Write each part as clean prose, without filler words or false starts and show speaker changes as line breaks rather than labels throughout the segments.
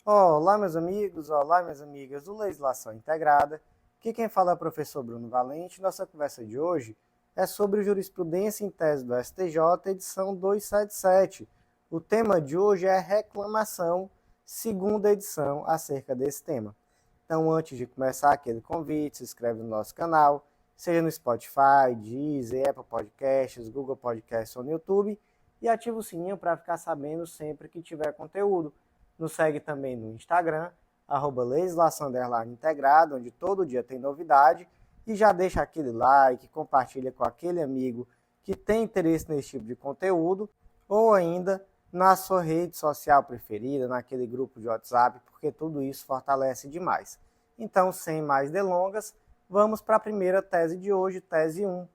Olá, meus amigos, olá, minhas amigas do Legislação Integrada. Aqui quem fala é o professor Bruno Valente. Nossa conversa de hoje é sobre jurisprudência em tese do STJ, edição 277. O tema de hoje é reclamação, segunda edição acerca desse tema. Então, antes de começar aquele convite, se inscreve no nosso canal, seja no Spotify, Deezer, Apple Podcasts, Google Podcasts ou no YouTube, e ativa o sininho para ficar sabendo sempre que tiver conteúdo. Nos segue também no Instagram, @legislação_integrada, onde todo dia tem novidade. E já deixa aquele like, compartilha com aquele amigo que tem interesse nesse tipo de conteúdo, ou ainda na sua rede social preferida, naquele grupo de WhatsApp, porque tudo isso fortalece demais. Então, sem mais delongas, vamos para a primeira tese de hoje, tese 1.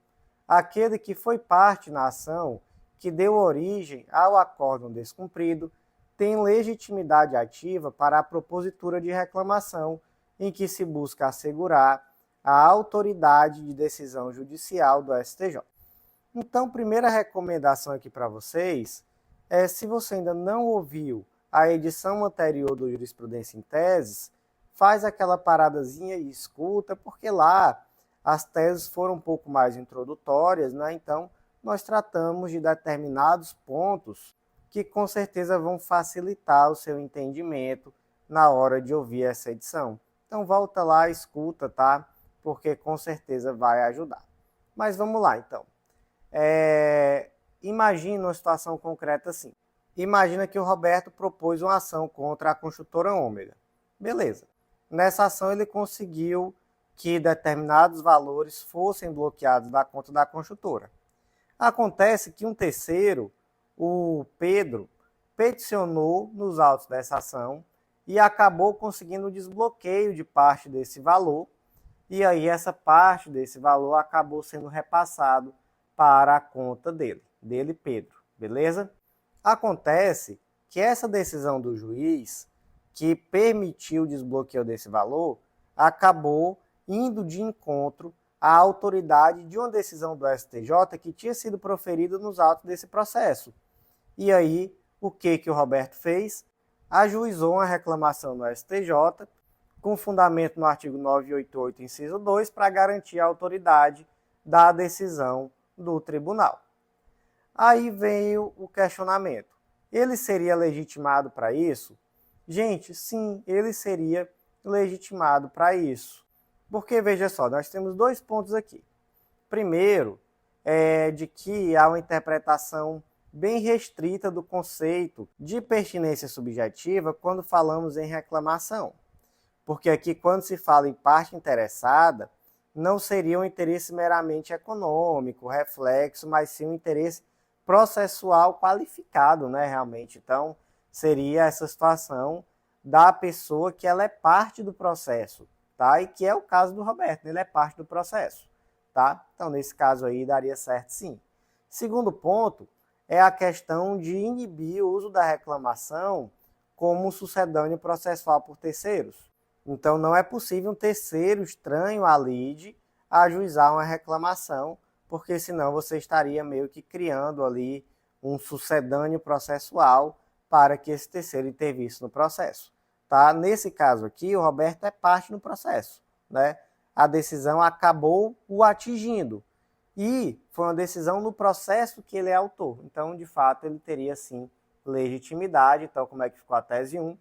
Aquele que foi parte na ação que deu origem ao acórdão descumprido tem legitimidade ativa para a propositura de reclamação, em que se busca assegurar a autoridade de decisão judicial do STJ. Então, primeira recomendação aqui para vocês é, se você ainda não ouviu a edição anterior do Jurisprudência em Teses, faz aquela paradazinha e escuta, porque lá as teses foram um pouco mais introdutórias, né? Então, nós tratamos de determinados pontos que com certeza vão facilitar o seu entendimento na hora de ouvir essa edição. Então volta lá, escuta, tá? Porque com certeza vai ajudar. Mas vamos lá, então. Imagine uma situação concreta assim. Imagina que o Roberto propôs uma ação contra a construtora Ômega. Beleza. Nessa ação ele conseguiu que determinados valores fossem bloqueados da conta da construtora. Acontece que um terceiro, o Pedro, peticionou nos autos dessa ação e acabou conseguindo o desbloqueio de parte desse valor, e aí essa parte desse valor acabou sendo repassado para a conta dele, Pedro, beleza? Acontece que essa decisão do juiz, que permitiu o desbloqueio desse valor, acabou indo de encontro à autoridade de uma decisão do STJ que tinha sido proferida nos autos desse processo. E aí, o que o Roberto fez? Ajuizou uma reclamação no STJ, com fundamento no artigo 988, inciso 2, para garantir a autoridade da decisão do tribunal. Aí veio o questionamento. Ele seria legitimado para isso? Gente, sim, ele seria legitimado para isso. Porque, veja só, nós temos dois pontos aqui. Primeiro, é de que há uma interpretação bem restrita do conceito de pertinência subjetiva quando falamos em reclamação. Porque aqui, quando se fala em parte interessada, não seria um interesse meramente econômico, reflexo, mas sim um interesse processual qualificado, né, realmente. Então, seria essa situação da pessoa que ela é parte do processo, tá? E que é o caso do Roberto, ele é parte do processo, tá? Então, nesse caso aí, daria certo sim. Segundo ponto, é a questão de inibir o uso da reclamação como um sucedâneo processual por terceiros. Então, não é possível um terceiro estranho à lide ajuizar uma reclamação, porque senão você estaria meio que criando ali um sucedâneo processual para que esse terceiro intervisse no processo. Tá? Nesse caso aqui, o Roberto é parte no processo, né? A decisão acabou o atingindo. E foi uma decisão no processo que ele é autor. Então, de fato, ele teria, sim, legitimidade. Então, como é que ficou a tese 1?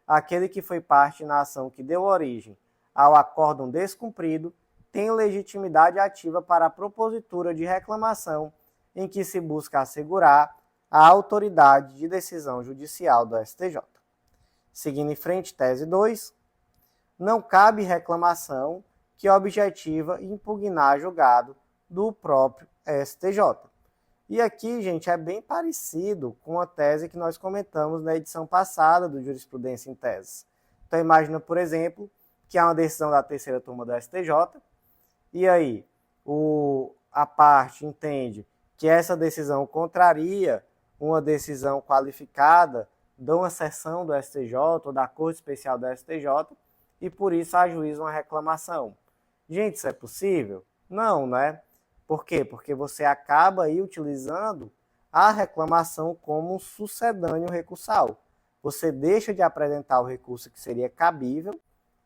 Aquele que foi parte na ação que deu origem ao acórdão descumprido tem legitimidade ativa para a propositura de reclamação em que se busca assegurar a autoridade de decisão judicial do STJ. Seguindo em frente, tese 2. Não cabe reclamação que objetiva impugnar julgado do próprio STJ. E aqui, gente, é bem parecido com a tese que nós comentamos na edição passada do Jurisprudência em Teses. Então, imagina, por exemplo, que há uma decisão da terceira turma do STJ, e aí a parte entende que essa decisão contraria uma decisão qualificada de uma seção do STJ ou da Corte Especial do STJ, e por isso ajuiza uma reclamação. Gente, isso é possível? Não, né? Por quê? Porque você acaba aí utilizando a reclamação como um sucedâneo recursal. Você deixa de apresentar o recurso que seria cabível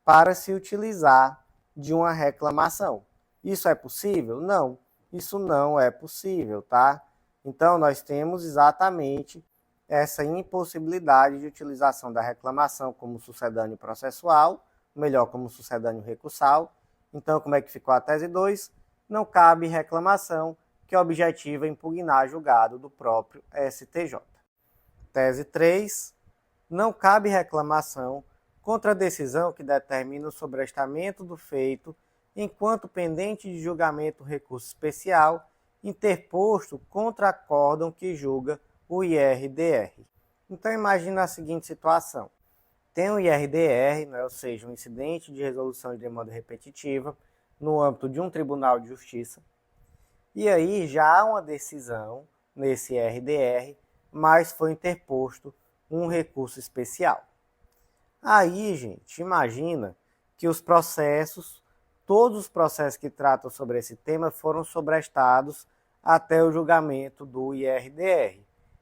para se utilizar de uma reclamação. Isso é possível? Não, isso não é possível, tá? Então, nós temos exatamente essa impossibilidade de utilização da reclamação como sucedâneo processual, melhor, como sucedâneo recursal. Então, como é que ficou a tese 2? Não cabe reclamação que objetiva impugnar julgado do próprio STJ. Tese 3. Não cabe reclamação contra a decisão que determina o sobrestamento do feito enquanto pendente de julgamento recurso especial interposto contra acórdão que julga o IRDR. Então, imagina a seguinte situação. Tem o IRDR, né, ou seja, um incidente de resolução de demanda repetitiva, no âmbito de um tribunal de justiça. E aí já há uma decisão nesse IRDR, mas foi interposto um recurso especial. Aí, gente, imagina que os processos, todos os processos que tratam sobre esse tema foram sobrestados até o julgamento do IRDR.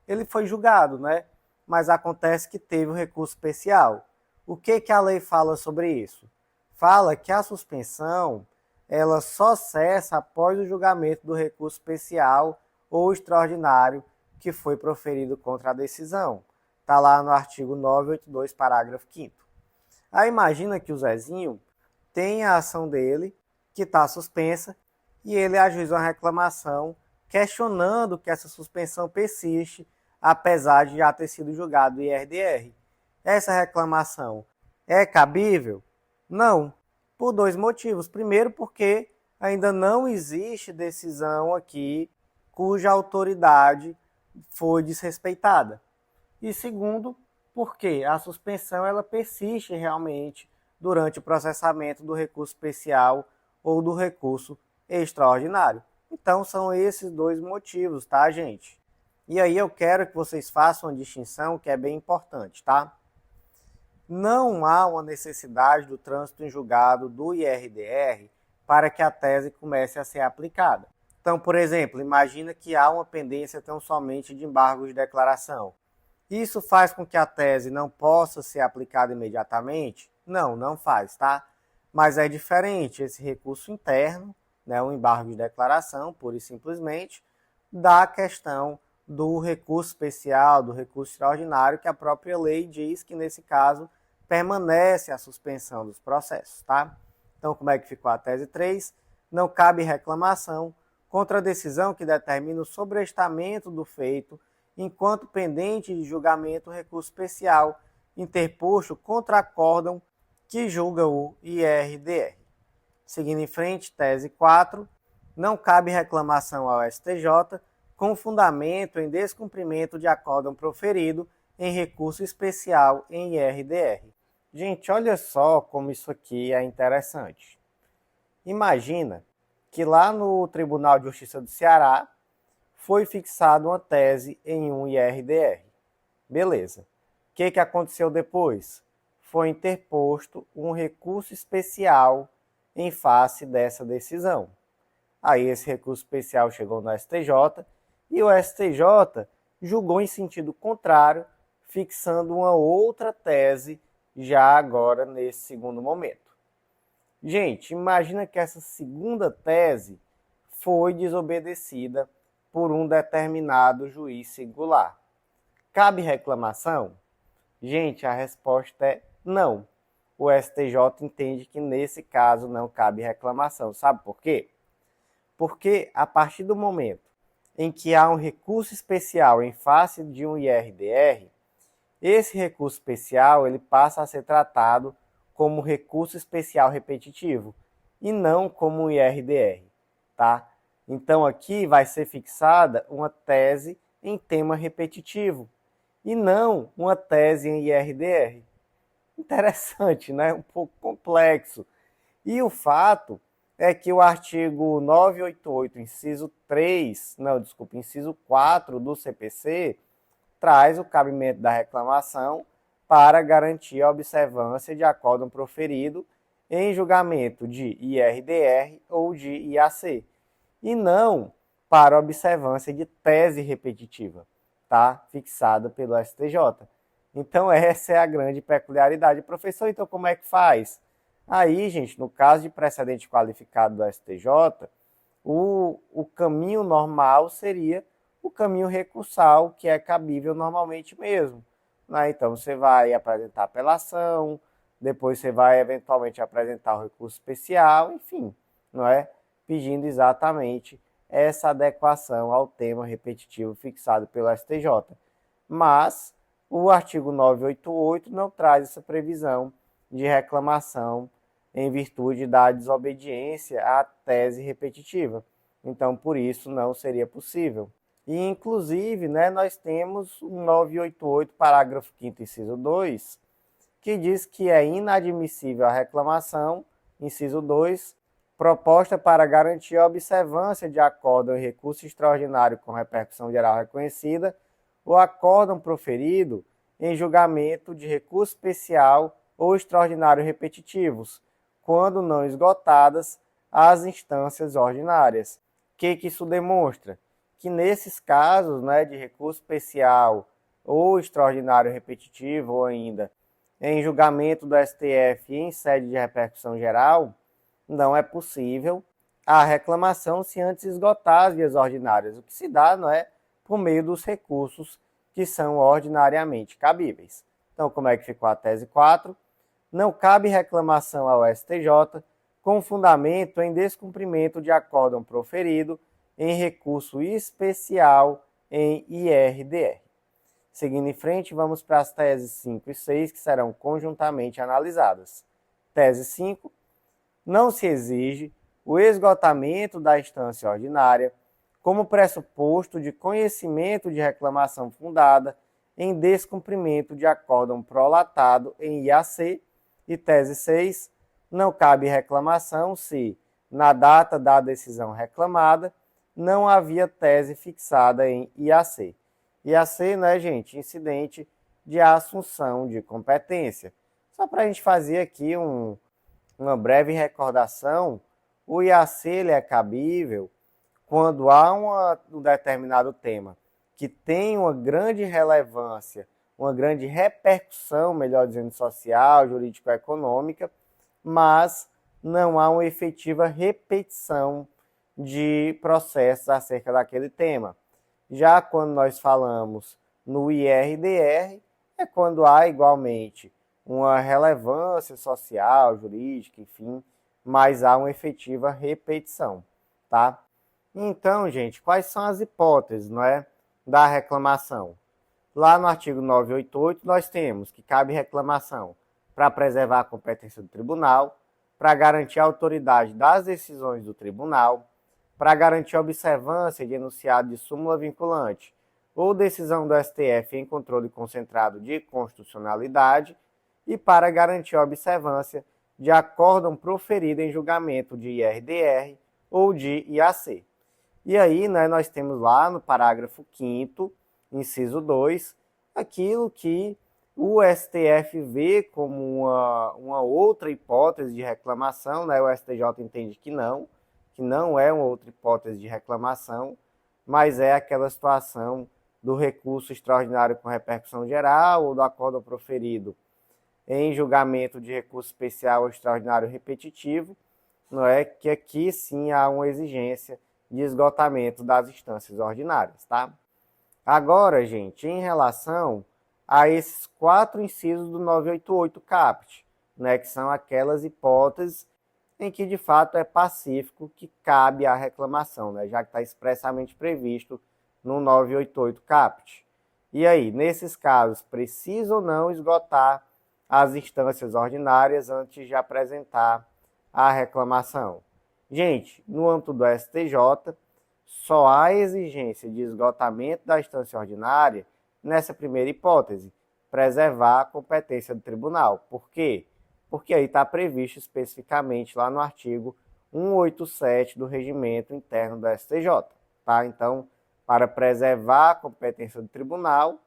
Ele foi julgado, né? Mas acontece que teve o recurso especial. O que a lei fala sobre isso? Fala que a suspensão ela só cessa após o julgamento do recurso especial ou extraordinário que foi proferido contra a decisão. Está lá no artigo 982, parágrafo 5º. Aí imagina que o Zezinho tem a ação dele, que está suspensa, e ele ajuiza uma reclamação questionando que essa suspensão persiste, apesar de já ter sido julgado o IRDR. Essa reclamação é cabível? Não, por dois motivos. Primeiro, porque ainda não existe decisão aqui cuja autoridade foi desrespeitada. E segundo, porque a suspensão ela persiste realmente durante o processamento do recurso especial ou do recurso extraordinário. Então, são esses dois motivos, tá, gente? E aí eu quero que vocês façam uma distinção que é bem importante, tá? Não há uma necessidade do trânsito em julgado do IRDR para que a tese comece a ser aplicada. Então, por exemplo, imagina que há uma pendência tão somente de embargo de declaração. Isso faz com que a tese não possa ser aplicada imediatamente? Não, não faz, tá? Mas é diferente esse recurso interno, né, o embargo de declaração, pura e simplesmente, da questão do recurso especial, do recurso extraordinário, que a própria lei diz que, nesse caso, permanece a suspensão dos processos, tá? Então, como é que ficou a tese 3? Não cabe reclamação contra a decisão que determina o sobrestamento do feito enquanto pendente de julgamento o recurso especial interposto contra acórdão que julga o IRDR. Seguindo em frente, tese 4, não cabe reclamação ao STJ com fundamento em descumprimento de acórdão proferido em recurso especial em IRDR. Gente, olha só como isso aqui é interessante. Imagina que lá no Tribunal de Justiça do Ceará foi fixada uma tese em um IRDR. Beleza. O que aconteceu depois? Foi interposto um recurso especial em face dessa decisão. Aí esse recurso especial chegou no STJ e o STJ julgou em sentido contrário, fixando uma outra tese já agora nesse segundo momento. Gente, imagina que essa segunda tese foi desobedecida por um determinado juiz singular. Cabe reclamação? Gente, a resposta é não. O STJ entende que nesse caso não cabe reclamação. Sabe por quê? Porque a partir do momento em que há um recurso especial em face de um IRDR, esse recurso especial ele passa a ser tratado como recurso especial repetitivo e não como um IRDR, tá? Então aqui vai ser fixada uma tese em tema repetitivo e não uma tese em IRDR. Interessante, né? Um pouco complexo. E o fato é que o artigo 988, inciso 4 do CPC, traz o cabimento da reclamação para garantir a observância de acórdão proferido em julgamento de IRDR ou de IAC, e não para observância de tese repetitiva, tá? Fixada pelo STJ. Então, essa é a grande peculiaridade. Professor, então como é que faz? Aí, gente, no caso de precedente qualificado do STJ, o caminho normal seria o caminho recursal, que é cabível normalmente mesmo. Né? Então, você vai apresentar apelação, depois você vai eventualmente apresentar o recurso especial, enfim, não é? Pedindo exatamente essa adequação ao tema repetitivo fixado pelo STJ. Mas o artigo 988 não traz essa previsão de reclamação em virtude da desobediência à tese repetitiva. Então, por isso, não seria possível. E, inclusive, né, nós temos o 988, parágrafo 5º, inciso 2, que diz que é inadmissível a reclamação, inciso 2, proposta para garantir a observância de acórdão em recurso extraordinário com repercussão geral reconhecida ou acórdão proferido em julgamento de recurso especial ou extraordinário repetitivos, quando não esgotadas as instâncias ordinárias. O que isso demonstra? Que nesses casos, né, de recurso especial ou extraordinário repetitivo, ou ainda em julgamento do STF em sede de repercussão geral, não é possível a reclamação se antes esgotar as vias ordinárias, o que se dá, não é, por meio dos recursos que são ordinariamente cabíveis. Então, como é que ficou a tese 4? Não cabe reclamação ao STJ com fundamento em descumprimento de acórdão proferido em recurso especial em IRDR. Seguindo em frente, vamos para as teses 5 e 6, que serão conjuntamente analisadas. Tese 5. Não se exige o esgotamento da instância ordinária como pressuposto de conhecimento de reclamação fundada em descumprimento de acórdão prolatado em IAC. E tese 6. Não cabe reclamação se, na data da decisão reclamada, não havia tese fixada em IAC. IAC, né, gente? Incidente de assunção de competência. Só para a gente fazer aqui uma breve recordação, o IAC ele é cabível quando há um determinado tema que tem uma grande relevância, uma grande repercussão, melhor dizendo, social, jurídico-econômica, mas não há uma efetiva repetição de processos acerca daquele tema. Já quando nós falamos no IRDR, é quando há igualmente uma relevância social, jurídica, enfim, mas há uma efetiva repetição, tá? Então, gente, quais são as hipóteses, não é, da reclamação? Lá no artigo 988, nós temos que cabe reclamação para preservar a competência do tribunal, para garantir a autoridade das decisões do tribunal, para garantir a observância de enunciado de súmula vinculante ou decisão do STF em controle concentrado de constitucionalidade e para garantir a observância de acórdão proferido em julgamento de IRDR ou de IAC. E aí, né, nós temos lá no parágrafo 5º, inciso 2, aquilo que o STF vê como uma outra hipótese de reclamação, né? O STJ entende que não é uma outra hipótese de reclamação, mas é aquela situação do recurso extraordinário com repercussão geral ou do acórdão proferido em julgamento de recurso especial ou extraordinário repetitivo, não é? Que aqui sim há uma exigência de esgotamento das instâncias ordinárias, tá? Agora, gente, em relação a esses 4 incisos do 988 CAPT, né, que são aquelas hipóteses em que de fato é pacífico que cabe a reclamação, né, já que está expressamente previsto no 988 CAPT. E aí, nesses casos, precisa ou não esgotar as instâncias ordinárias antes de apresentar a reclamação? Gente, no âmbito do STJ, só há exigência de esgotamento da instância ordinária nessa primeira hipótese, preservar a competência do tribunal. Por quê? Porque aí está previsto especificamente lá no artigo 187 do Regimento Interno do STJ. Tá? Então, para preservar a competência do tribunal,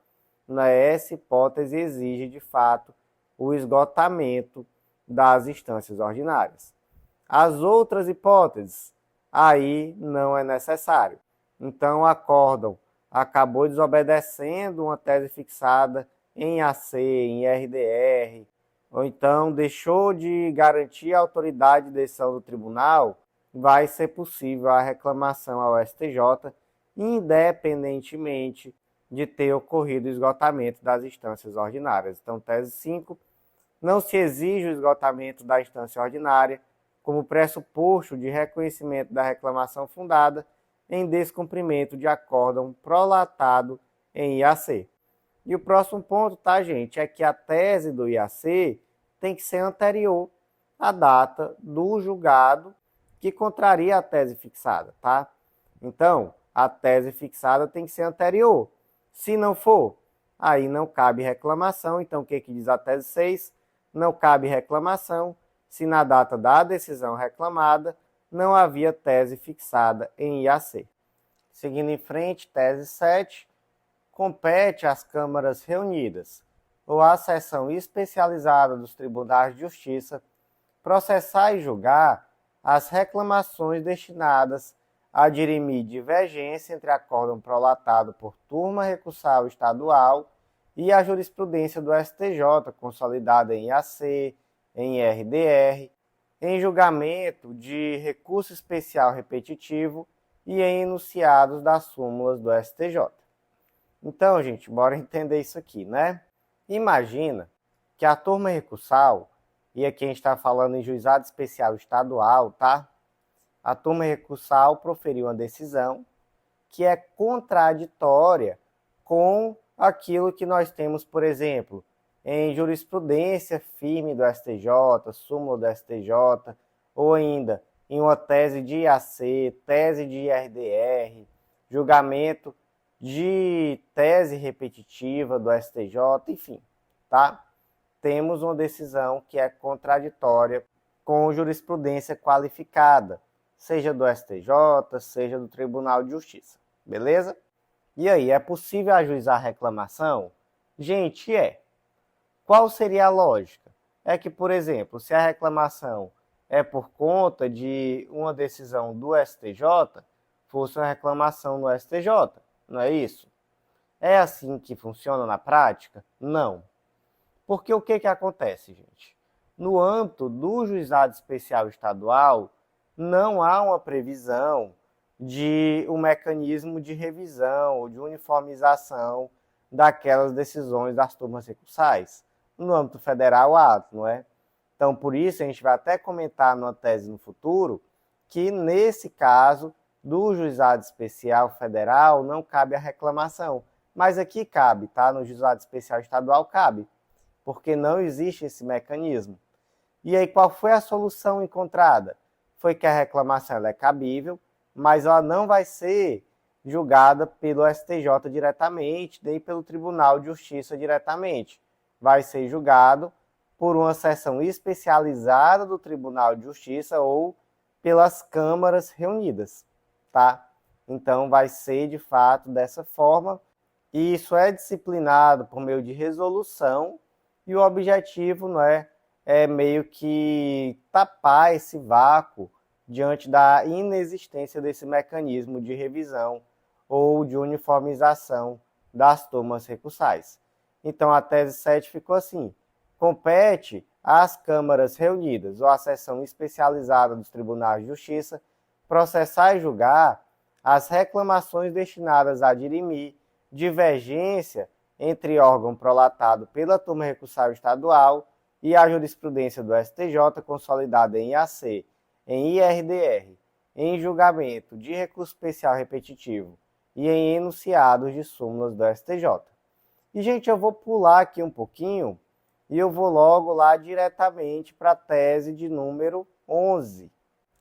essa hipótese exige, de fato, o esgotamento das instâncias ordinárias. As outras hipóteses, aí não é necessário. Então, o acórdão acabou desobedecendo uma tese fixada em AC, em RDR, ou então deixou de garantir a autoridade de decisão do tribunal, vai ser possível a reclamação ao STJ, independentemente de ter ocorrido o esgotamento das instâncias ordinárias. Então, tese 5, não se exige o esgotamento da instância ordinária como pressuposto de reconhecimento da reclamação fundada em descumprimento de acórdão prolatado em IAC. E o próximo ponto, tá, gente, é que a tese do IAC tem que ser anterior à data do julgado que contraria a tese fixada, tá? Então, a tese fixada tem que ser anterior. Se não for, aí não cabe reclamação. Então, o que diz a tese 6? Não cabe reclamação se na data da decisão reclamada não havia tese fixada em IAC. Seguindo em frente, tese 7, compete às câmaras reunidas ou à seção especializada dos tribunais de justiça processar e julgar as reclamações destinadas a dirimir divergência entre acórdão prolatado por turma recursal estadual e a jurisprudência do STJ, consolidada em IAC, em RDR, em julgamento de recurso especial repetitivo e em enunciados das súmulas do STJ. Então, gente, bora entender isso aqui, né? Imagina que a turma recursal, e aqui a gente está falando em juizado especial estadual, tá? A turma recursal proferiu uma decisão que é contraditória com aquilo que nós temos, por exemplo, em jurisprudência firme do STJ, súmula do STJ, ou ainda em uma tese de IAC, tese de RDR, julgamento de tese repetitiva do STJ, enfim, tá? Temos uma decisão que é contraditória com jurisprudência qualificada, seja do STJ, seja do Tribunal de Justiça, beleza? E aí, é possível ajuizar a reclamação? Gente, é. Qual seria a lógica? É que, por exemplo, se a reclamação é por conta de uma decisão do STJ, fosse uma reclamação no STJ, não é isso? É assim que funciona na prática? Não. Porque o que acontece, gente? No âmbito do juizado especial estadual, não há uma previsão de um mecanismo de revisão ou de uniformização daquelas decisões das turmas recursais. No âmbito federal há, não é? Então, por isso, a gente vai até comentar numa tese no futuro que, nesse caso do juizado especial federal, não cabe a reclamação. Mas aqui cabe, tá? No juizado especial estadual cabe, porque não existe esse mecanismo. E aí, qual foi a solução encontrada? Foi que a reclamação é cabível, mas ela não vai ser julgada pelo STJ diretamente, nem pelo Tribunal de Justiça diretamente. Vai ser julgado por uma seção especializada do Tribunal de Justiça ou pelas câmaras reunidas, tá? Então, vai ser, de fato, dessa forma. E isso é disciplinado por meio de resolução e o objetivo, não é meio que tapar esse vácuo diante da inexistência desse mecanismo de revisão ou de uniformização das turmas recursais. Então, a tese 7 ficou assim: compete às câmaras reunidas ou à seção especializada dos tribunais de justiça processar e julgar as reclamações destinadas a dirimir divergência entre órgão prolatado pela turma recursal estadual e a jurisprudência do STJ consolidada em IAC, em IRDR, em julgamento de recurso especial repetitivo e em enunciados de súmulas do STJ. E, gente, eu vou pular aqui um pouquinho e eu vou logo lá diretamente para a tese de número 11.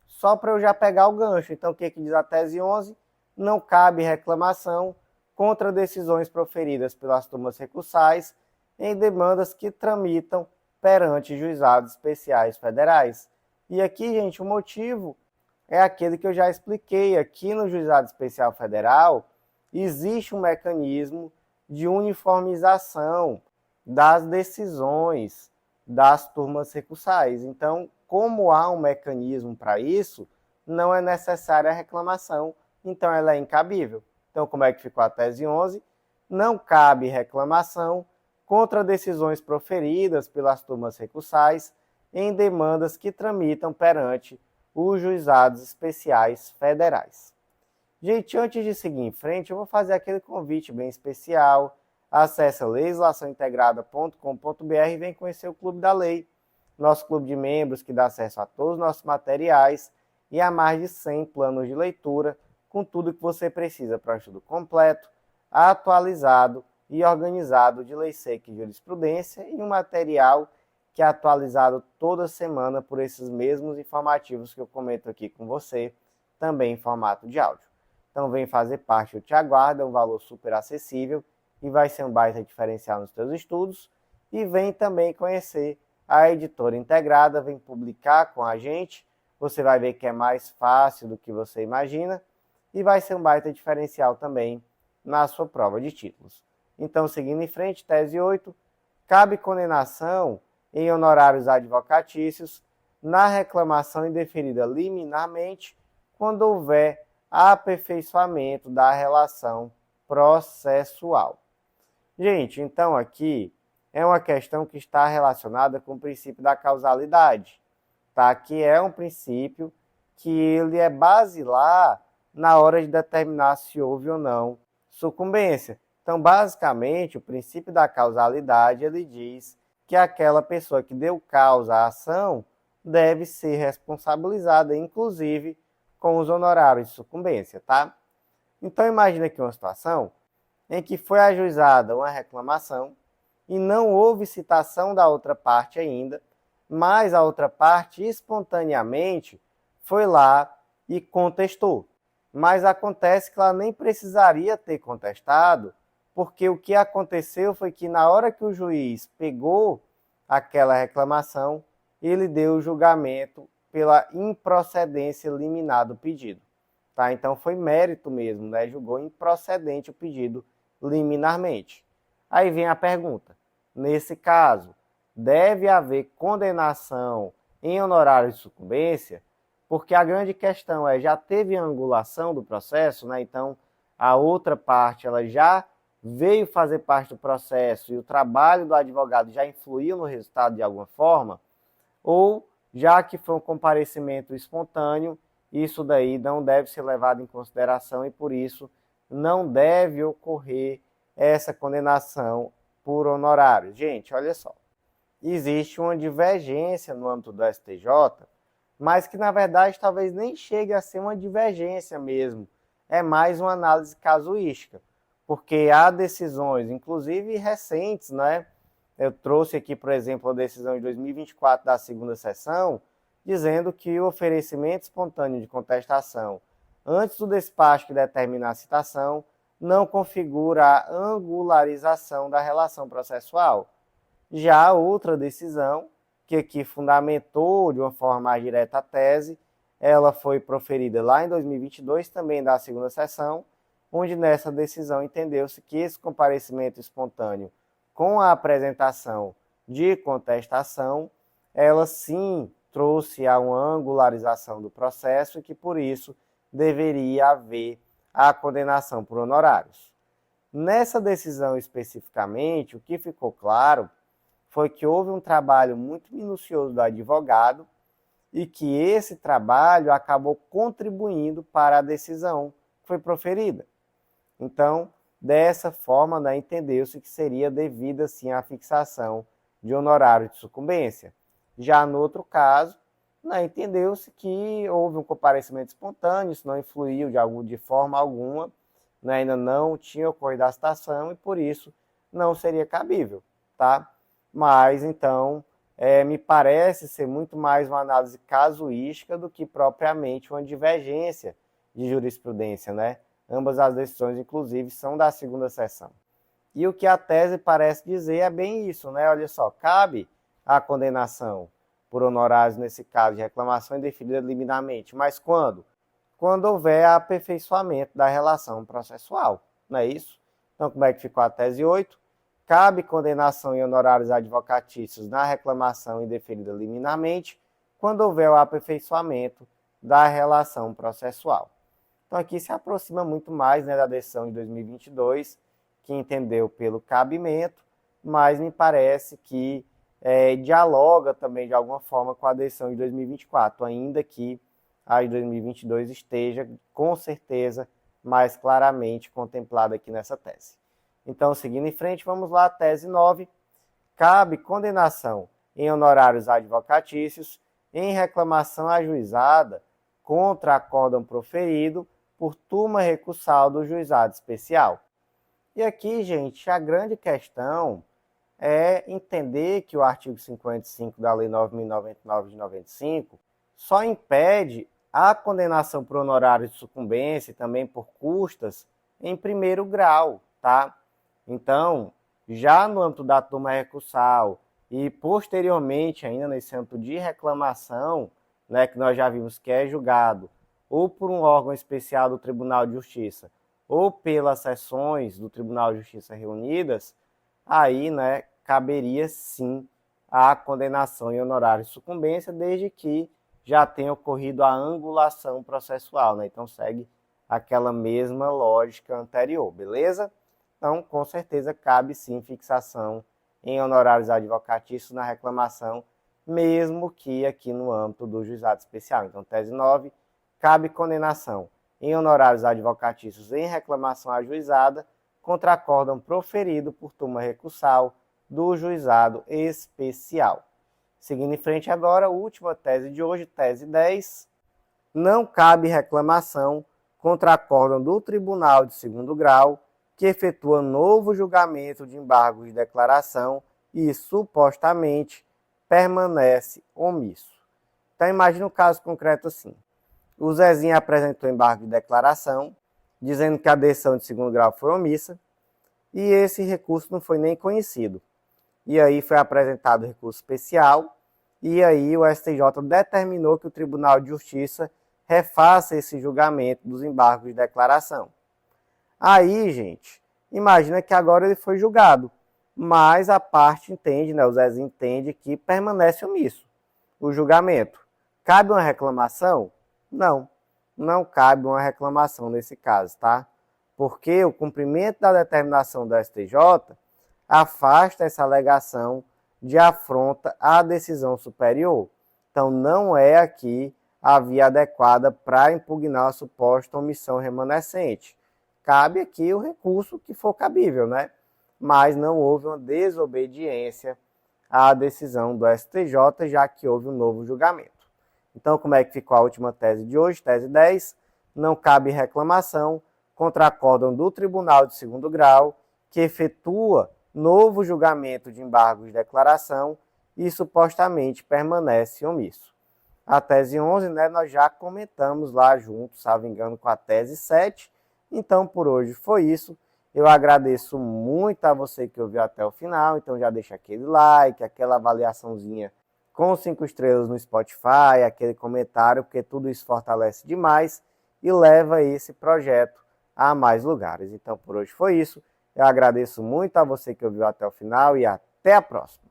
Só para eu já pegar o gancho. Então, o que diz a tese 11? Não cabe reclamação contra decisões proferidas pelas turmas recursais em demandas que tramitam perante juizados especiais federais. E aqui, gente, o motivo é aquele que eu já expliquei. Aqui no Juizado Especial Federal existe um mecanismo de uniformização das decisões das turmas recursais. Então, como há um mecanismo para isso, não é necessária a reclamação, então ela é incabível. Então, como é que ficou a tese 11? Não cabe reclamação contra decisões proferidas pelas turmas recursais em demandas que tramitam perante os juizados especiais federais. Gente, antes de seguir em frente, eu vou fazer aquele convite bem especial. Acesse legislaçãointegrada.com.br e vem conhecer o Clube da Lei, nosso clube de membros que dá acesso a todos os nossos materiais e a mais de 100 planos de leitura, com tudo que você precisa para um estudo completo, atualizado e organizado de lei seca e jurisprudência, e um material que é atualizado toda semana por esses mesmos informativos que eu comento aqui com você, também em formato de áudio. Então vem fazer parte, eu te aguardo, é um valor super acessível e vai ser um baita diferencial nos teus estudos. E vem também conhecer a editora integrada, vem publicar com a gente, você vai ver que é mais fácil do que você imagina e vai ser um baita diferencial também na sua prova de títulos. Então, seguindo em frente, tese 8, cabe condenação em honorários advocatícios na reclamação indeferida liminarmente quando houver aperfeiçoamento da relação processual. Gente, então aqui é uma questão que está relacionada com o princípio da causalidade, tá? Que é um princípio que ele é basilar na hora de determinar se houve ou não sucumbência. Então, basicamente, o princípio da causalidade, ele diz que aquela pessoa que deu causa à ação deve ser responsabilizada, inclusive com os honorários de sucumbência, tá? Então, imagine aqui uma situação em que foi ajuizada uma reclamação e não houve citação da outra parte ainda, mas a outra parte espontaneamente foi lá e contestou. Mas acontece que ela nem precisaria ter contestado, porque o que aconteceu foi que na hora que o juiz pegou aquela reclamação, ele deu o julgamento pela improcedência liminar do pedido. Tá? Então foi mérito mesmo, né? Julgou improcedente o pedido liminarmente. Aí vem a pergunta, nesse caso, deve haver condenação em honorário de sucumbência? Porque a grande questão é, já teve angulação do processo, né? Então a outra parte ela já veio fazer parte do processo e o trabalho do advogado já influiu no resultado de alguma forma, ou já que foi um comparecimento espontâneo, isso daí não deve ser levado em consideração e por isso não deve ocorrer essa condenação por honorários. Gente, olha só, existe uma divergência no âmbito do STJ, mas que na verdade talvez nem chegue a ser uma divergência mesmo, é mais uma análise casuística, porque há decisões, inclusive recentes, né? Eu trouxe aqui, por exemplo, a decisão de 2024 da segunda sessão, dizendo que o oferecimento espontâneo de contestação antes do despacho que determina a citação não configura a angularização da relação processual. Já outra decisão, que aqui fundamentou de uma forma mais direta a tese, ela foi proferida lá em 2022, também da segunda sessão, onde nessa decisão entendeu-se que esse comparecimento espontâneo com a apresentação de contestação, ela sim trouxe a uma angularização do processo e que por isso deveria haver a condenação por honorários. Nessa decisão especificamente, o que ficou claro foi que houve um trabalho muito minucioso do advogado e que esse trabalho acabou contribuindo para a decisão que foi proferida. Então, dessa forma, né, entendeu-se que seria devida sim a fixação de honorário de sucumbência. Já no outro caso, né, entendeu-se que houve um comparecimento espontâneo, isso não influiu de forma alguma, né, ainda não tinha ocorrido a citação e por isso não seria cabível, tá? Mas então me parece ser muito mais uma análise casuística do que propriamente uma divergência de jurisprudência, né? Ambas as decisões, inclusive, são da segunda sessão. E o que a tese parece dizer é bem isso, né? Olha só, cabe a condenação por honorários, nesse caso, de reclamação indeferida liminarmente. Mas quando? Quando houver aperfeiçoamento da relação processual, não é isso? Então, como é que ficou a tese 8? Cabe condenação em honorários advocatícios na reclamação indeferida liminarmente, quando houver o aperfeiçoamento da relação processual. Então, aqui se aproxima muito mais, né, da decisão de 2022, que entendeu pelo cabimento, mas me parece que dialoga também de alguma forma com a decisão de 2024, ainda que a de 2022 esteja com certeza mais claramente contemplada aqui nessa tese. Então, seguindo em frente, vamos lá, tese 9. Cabe condenação em honorários advocatícios em reclamação ajuizada contra acórdão proferido por turma recursal do juizado especial. E aqui, gente, a grande questão é entender que o artigo 55 da Lei 9.099 de 95 só impede a condenação por honorários de sucumbência e também por custas em primeiro grau, tá? Então, já no âmbito da turma recursal e posteriormente ainda nesse âmbito de reclamação, né, que nós já vimos que é julgado ou por um órgão especial do Tribunal de Justiça ou pelas seções do Tribunal de Justiça reunidas, aí, né, caberia sim a condenação em honorários de sucumbência, desde que já tenha ocorrido a angulação processual, né? Então segue aquela mesma lógica anterior, beleza? Então, com certeza, cabe sim fixação em honorários advocatícios na reclamação, mesmo que aqui no âmbito do juizado especial. Então, tese 9, cabe condenação em honorários advocatícios em reclamação ajuizada contra acórdão proferido por turma recursal do juizado especial. Seguindo em frente agora, a última tese de hoje, tese 10. Não cabe reclamação contra acórdão do Tribunal de Segundo Grau que efetua novo julgamento de embargo de declaração e, supostamente, permanece omisso. Então, imagine um caso concreto assim. O Zezinho apresentou embargo de declaração, dizendo que a decisão de segundo grau foi omissa, e esse recurso não foi nem conhecido. E aí foi apresentado recurso especial, e aí o STJ determinou que o Tribunal de Justiça refaça esse julgamento dos embargos de declaração. Aí, gente, imagina que agora ele foi julgado, mas a parte entende, né, o Zezinho entende que permanece omisso o julgamento. Cabe uma reclamação? Não, não cabe uma reclamação nesse caso, tá? Porque o cumprimento da determinação do STJ afasta essa alegação de afronta à decisão superior. Então, não é aqui a via adequada para impugnar a suposta omissão remanescente. Cabe aqui o recurso que for cabível, né? Mas não houve uma desobediência à decisão do STJ, já que houve um novo julgamento. Então, como é que ficou a última tese de hoje? Tese 10. Não cabe reclamação contra acórdão do Tribunal de Segundo Grau que efetua novo julgamento de embargo de declaração e supostamente permanece omisso. A tese 11, né, nós já comentamos lá juntos, salvo engano, com a tese 7. Então, por hoje foi isso. Eu agradeço muito a você que ouviu até o final. Então, já deixa aquele like, aquela avaliaçãozinha com 5 estrelas no Spotify, aquele comentário, porque tudo isso fortalece demais e leva esse projeto a mais lugares. Então, por hoje foi isso. Eu agradeço muito a você que ouviu até o final e até a próxima.